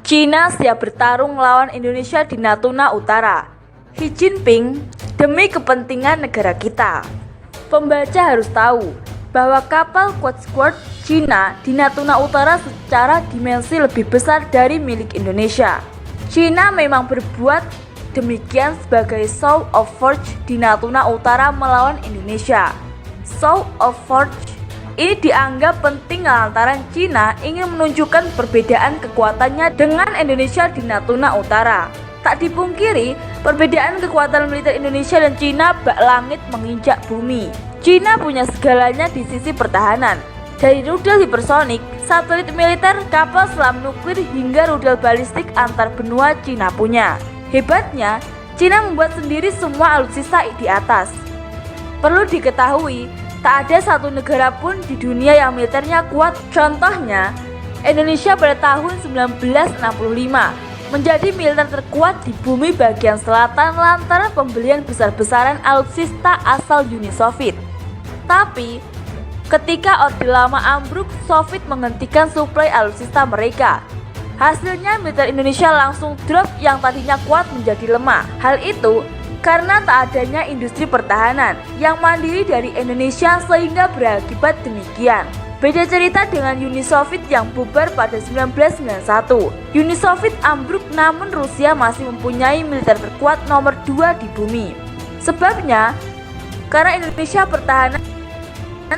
Cina siap bertarung melawan Indonesia di Natuna Utara. Xi Jinping, demi kepentingan negara kita. Pembaca harus tahu bahwa kapal Coast Cina di Natuna Utara secara dimensi lebih besar dari milik Indonesia. Cina memang berbuat demikian sebagai show of force di Natuna Utara melawan Indonesia. Show of force ini dianggap penting lantaran Cina ingin menunjukkan perbedaan kekuatannya dengan Indonesia di Natuna Utara. Tak dipungkiri, perbedaan kekuatan militer Indonesia dan Cina bak langit menginjak bumi. Cina punya segalanya di sisi pertahanan, dari rudal hipersonik, satelit militer, kapal selam nuklir hingga rudal balistik antar benua Cina punya. Hebatnya, Cina membuat sendiri semua alutsista di atas. Perlu diketahui, tak ada satu negara pun di dunia yang militernya kuat. Contohnya, Indonesia pada tahun 1965 menjadi militer terkuat di bumi bagian selatan lantaran pembelian besar-besaran alutsista asal Uni Soviet. Tapi, ketika Orde Lama ambruk, Soviet menghentikan suplai alutsista mereka. Hasilnya militer Indonesia langsung drop yang tadinya kuat menjadi lemah. Hal itu karena tak adanya industri pertahanan yang mandiri dari Indonesia sehingga berakibat demikian. Beda cerita dengan Uni Soviet yang bubar pada 1991. Uni Soviet ambruk namun Rusia masih mempunyai militer terkuat nomor 2 di bumi. Sebabnya, karena Indonesia pertahanan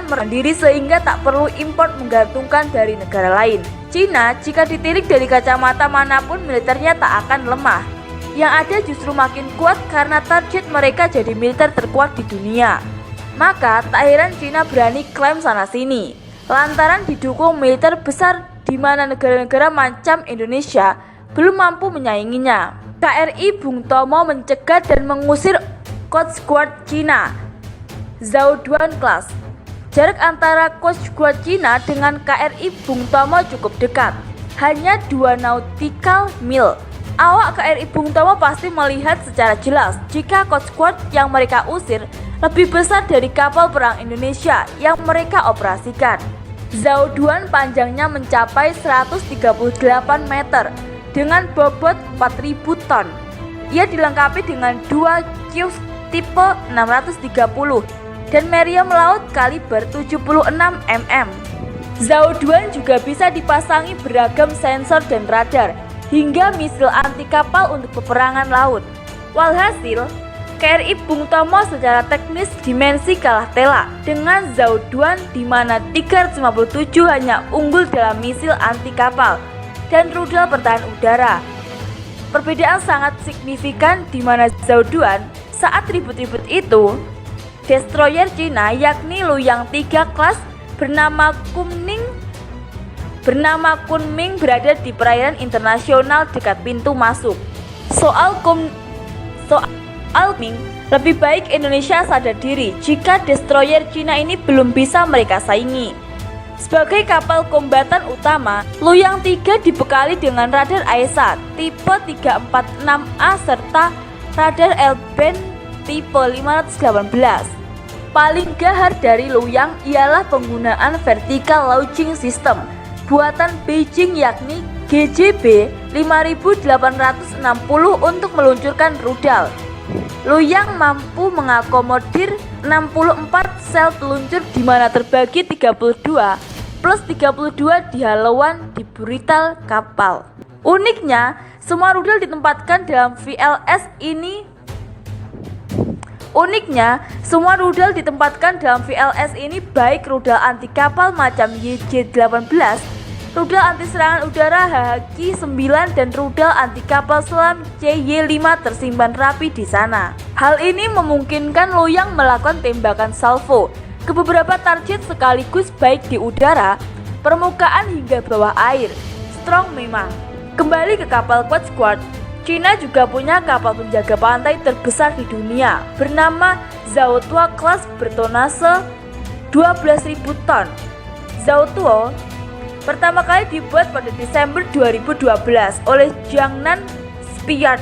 mandiri sehingga tak perlu impor menggantungkan dari negara lain. Cina jika ditilik dari kacamata manapun militernya tak akan lemah. Yang ada justru makin kuat karena target mereka jadi militer terkuat di dunia. Maka tak heran Cina berani klaim sana sini, lantaran didukung militer besar di mana negara-negara macam Indonesia belum mampu menyainginya. KRI Bung Tomo mencegah dan mengusir Coast Guard Cina Zhaoduan Class. Jarak antara Coast Guard Cina dengan KRI Bung Tomo cukup dekat, hanya 2 nautical mil. Awak KRI Bung Tomo pasti melihat secara jelas jika Coast Guard yang mereka usir lebih besar dari kapal perang Indonesia yang mereka operasikan. Zhaoduan panjangnya mencapai 138 meter dengan bobot 4.000 ton. Ia dilengkapi dengan 2 kios tipe 630 dan meriam laut kaliber 76 mm. Zhaoduan juga bisa dipasangi beragam sensor dan radar hingga misil anti kapal untuk peperangan laut. Walhasil, KRI Bung Tomo secara teknis dimensi kalah telak dengan Zhaoduan di mana 357 hanya unggul dalam misil anti kapal dan rudal pertahanan udara. Perbedaan sangat signifikan di mana Zhaoduan saat ribut-ribut itu, destroyer Cina yakni Luoyang 3 kelas bernama Kunming berada di perairan internasional dekat pintu masuk. Soal Kunming, lebih baik Indonesia sadar diri jika destroyer Cina ini belum bisa mereka saingi. Sebagai kapal kombatan utama, Luoyang 3 dibekali dengan radar AESA tipe 346A serta radar L-band tipe 518. Paling gahar dari Luoyang ialah penggunaan vertical launching system buatan Beijing yakni GJB 5860 untuk meluncurkan rudal. Luoyang mampu mengakomodir 64 sel peluncur di mana terbagi 32 plus 32 di haluan di burital kapal. Uniknya, semua rudal ditempatkan dalam VLS ini baik rudal anti kapal macam YJ-18 rudal anti serangan udara HHQ-9 dan rudal anti kapal selam CY-5 tersimpan rapi di sana. Hal ini memungkinkan Loyang melakukan tembakan salvo ke beberapa target sekaligus baik di udara, permukaan hingga bawah air. Strong memang. Kembali ke kapal Quetzalcoatl, Cina juga punya kapal penjaga pantai terbesar di dunia bernama Zhaotuo kelas bertonase 12.000 ton. Zhaotuo pertama kali dibuat pada Desember 2012 oleh Jiangnan Shipyard.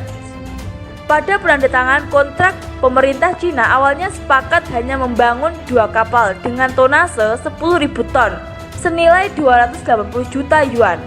Pada penandatangan kontrak, pemerintah Cina awalnya sepakat hanya membangun 2 kapal dengan tonase 10.000 ton senilai 280 juta yuan.